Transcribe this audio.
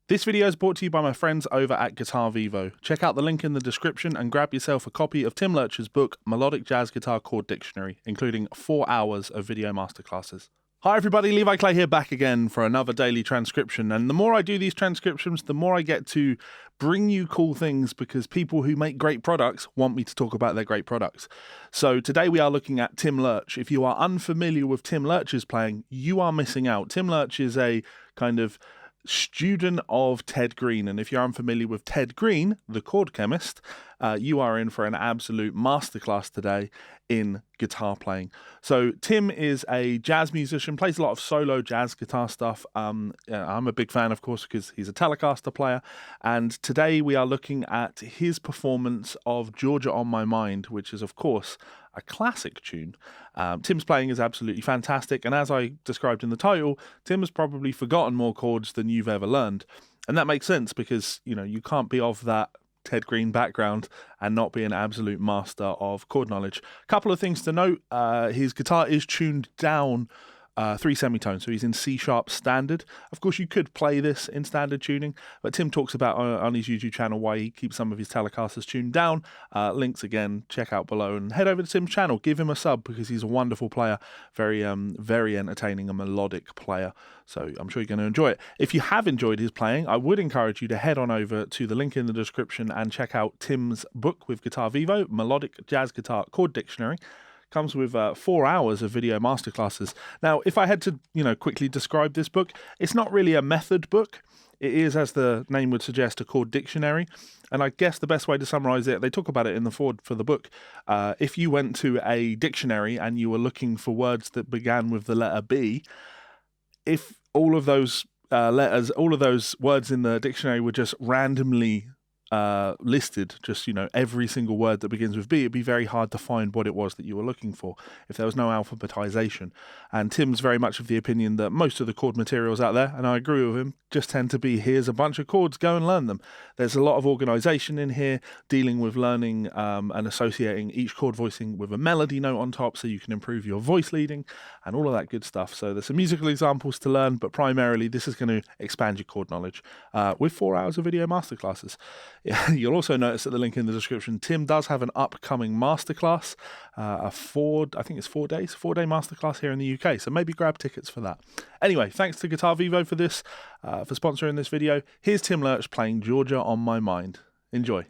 This video is brought to you by my friends over at Guitar Vivo. Check out the link in the description and grab yourself a copy of Tim Lerch's book, Melodic Jazz Guitar Chord Dictionary, including 4 hours of video masterclasses. Hi everybody, Levi Clay here, back again for another daily transcription. And the more I do these transcriptions, the more I get to bring you cool things because people who make great products want me to talk about their great products. So today we are looking at Tim Lerch. If you are unfamiliar with Tim Lerch's playing, you are missing out. Tim Lerch is a kind of student of Ted Green, and if you're unfamiliar with Ted Green, the chord chemist, you are in for an absolute masterclass today in guitar playing. So Tim is a jazz musician, plays a lot of solo jazz guitar stuff. I'm a big fan, of course, because he's a telecaster player, and today we are looking at his performance of Georgia on My Mind, which is, of course, a classic tune. Tim's playing is absolutely fantastic, and as I described in the title, Tim has probably forgotten more chords than you've ever learned. And that makes sense because, you know, you can't be of that Ted Green background and not be an absolute master of chord knowledge. A couple of things to note, his guitar is tuned down 3 semitones, so he's in C sharp standard. Of course, you could play this in standard tuning, but Tim talks about on his YouTube channel why he keeps some of his telecasters tuned down. Links again, check out below, and head over to Tim's channel. Give him a sub because he's a wonderful player, very entertaining and melodic player. So I'm sure you're going to enjoy it. If you have enjoyed his playing, I would encourage you to head on over to the link in the description and check out Tim's book with Guitar Vivo, Melodic Jazz Guitar Chord Dictionary. Comes with 4 hours of video masterclasses. Now, if I had to, quickly describe this book, it's not really a method book. It is, as the name would suggest, a chord dictionary. And I guess the best way to summarize it, they talk about it in the foreword for the book. If you went to a dictionary and you were looking for words that began with the letter B, if all of those letters, all of those words in the dictionary were just randomly listed, just every single word that begins with B, it'd be very hard to find what it was that you were looking for if there was no alphabetization. And Tim's very much of the opinion that most of the chord materials out there, and I agree with him, just tend to be, here's a bunch of chords, go and learn them. There's a lot of organization in here, dealing with learning and associating each chord voicing with a melody note on top so you can improve your voice leading and all of that good stuff. So there's some musical examples to learn, but primarily this is going to expand your chord knowledge with 4 hours of video masterclasses. You'll also notice at the link in the description, Tim does have an upcoming masterclass, I think it's 4 days, 4-day masterclass here in the UK. So maybe grab tickets for that. Anyway, thanks to Guitar Vivo for this, for sponsoring this video. Here's Tim Lerch playing Georgia on My Mind. Enjoy.